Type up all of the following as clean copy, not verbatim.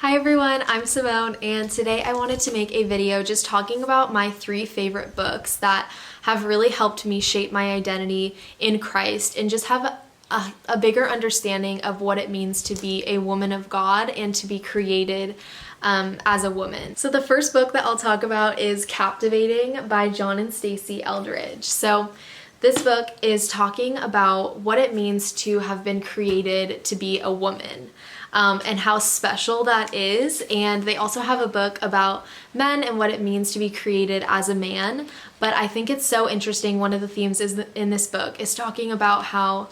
Hi everyone, I'm Simone, and today I wanted to make a video just talking about my 3 favorite books that have really helped me shape my identity in Christ and just have a bigger understanding of what it means to be a woman of God and to be created as a woman. So the first book that I'll talk about is Captivating by John and Stasi Eldredge. So this book is talking about what it means to have been created to be a woman. And how special that is. And they also have a book about men and what it means to be created as a man. But I think it's so interesting. One of the themes in this book is talking about how,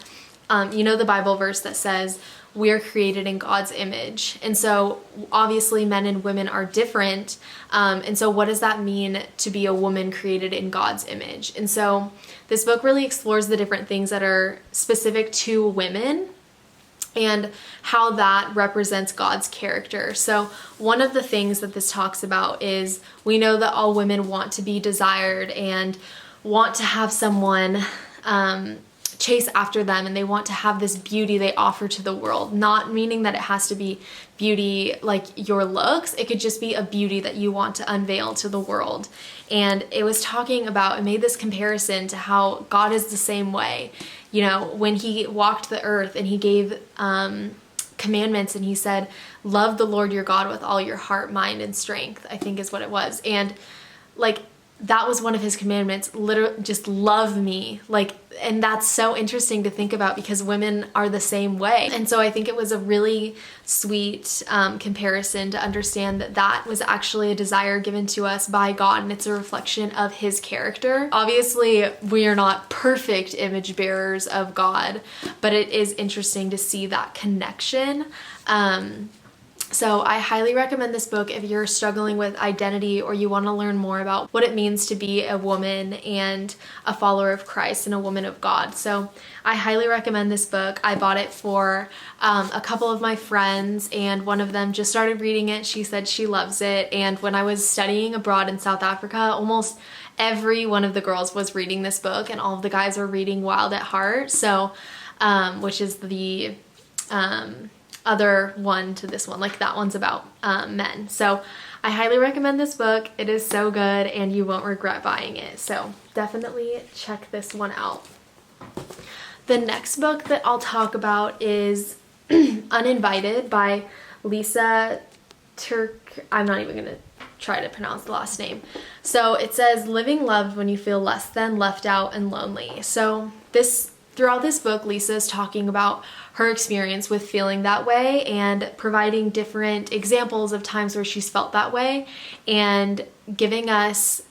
the Bible verse that says we're created in God's image. And so obviously men and women are different. And so what does that mean to be a woman created in God's image? And so this book really explores the different things that are specific to women and how that represents God's character. So one of the things that this talks about is we know that all women want to be desired and want to have someone chase after them, and they want to have this beauty they offer to the world, not meaning that it has to be beauty like your looks. It could just be a beauty that you want to unveil to the world. And it was talking about, it made this comparison to how God is the same way. When he walked the earth and he gave commandments and he said, love the Lord your God with all your heart, mind, and strength, I think is what it was. And that was one of his commandments, literally just love me. And that's so interesting to think about because women are the same way. And so I think it was a really sweet comparison to understand that that was actually a desire given to us by God, and it's a reflection of his character. Obviously, we are not perfect image bearers of God, but it is interesting to see that connection. So I highly recommend this book if you're struggling with identity or you want to learn more about what it means to be a woman and a follower of Christ and a woman of God. So I highly recommend this book. I bought it for a couple of my friends, and one of them just started reading it. She said she loves it. And when I was studying abroad in South Africa, almost every one of the girls was reading this book, and all of the guys were reading Wild at Heart. So, which is the other one to this one, that one's about men. So I highly recommend this book. It is so good and you won't regret buying it. So definitely check this one out. The next book that I'll talk about is Uninvited by Lysa. I'm not even gonna try to pronounce the last name. So it says, living loved when you feel less than, left out, and lonely. So throughout this book, Lisa is talking about her experience with feeling that way and providing different examples of times where she's felt that way and giving us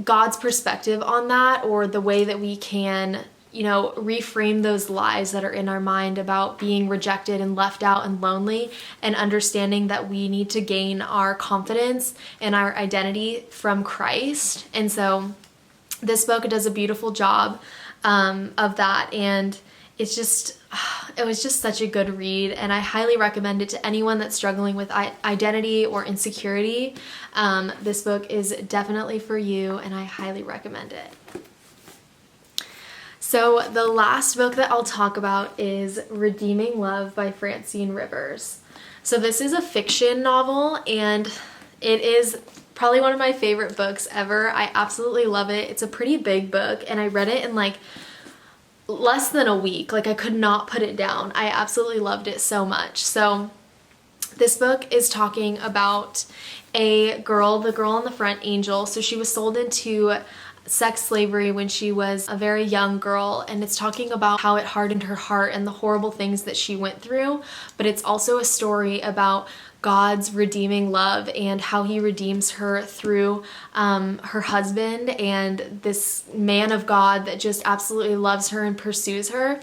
God's perspective on that, or the way that we can, reframe those lies that are in our mind about being rejected and left out and lonely, and understanding that we need to gain our confidence and our identity from Christ. And so this book does a beautiful job of that, and it was just such a good read, and I highly recommend it to anyone that's struggling with identity or insecurity. This book is definitely for you, and I highly recommend it. So the last book that I'll talk about is Redeeming Love by Francine Rivers. So this is a fiction novel, and it is probably one of my favorite books ever. I absolutely love it. It's a pretty big book, and I read it in less than a week. I could not put it down. I absolutely loved it so much. So this book is talking about the girl on the front, Angel. So she was sold into sex slavery when she was a very young girl, and it's talking about how it hardened her heart and the horrible things that she went through. But it's also a story about God's redeeming love and how he redeems her through her husband and this man of God that just absolutely loves her and pursues her.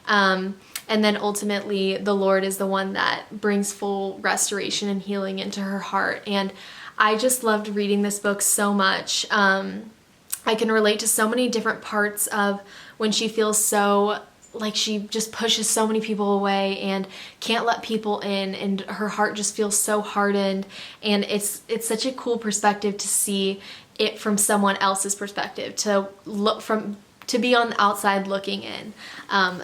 And then ultimately the Lord is the one that brings full restoration and healing into her heart. And I just loved reading this book so much. I can relate to so many different parts of when she feels so she just pushes so many people away and can't let people in, and her heart just feels so hardened. And it's such a cool perspective to see it from someone else's perspective, to be on the outside looking in.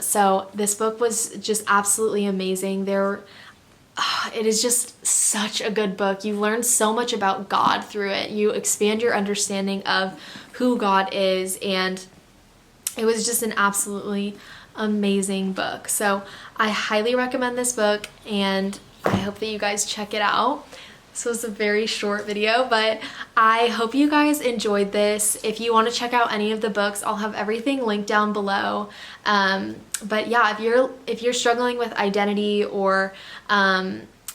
So this book was just absolutely amazing. it is just such a good book. You learn so much about God through it. You expand your understanding of who God is, and it was just an absolutely amazing book. So I highly recommend this book, and I hope that you guys check it out. So it's a very short video, but I hope you guys enjoyed this. If you want to check out any of the books, I'll have everything linked down below. But yeah, if you're struggling with identity, or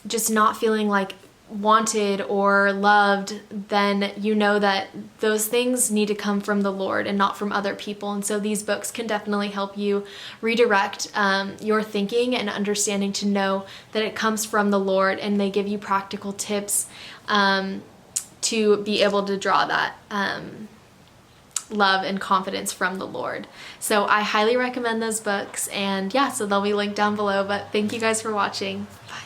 just not feeling like wanted or loved, then you know that those things need to come from the Lord and not from other people. And so these books can definitely help you redirect your thinking and understanding to know that it comes from the Lord, and they give you practical tips to be able to draw that love and confidence from the Lord. So I highly recommend those books, and yeah, so they'll be linked down below. But thank you guys for watching. Bye.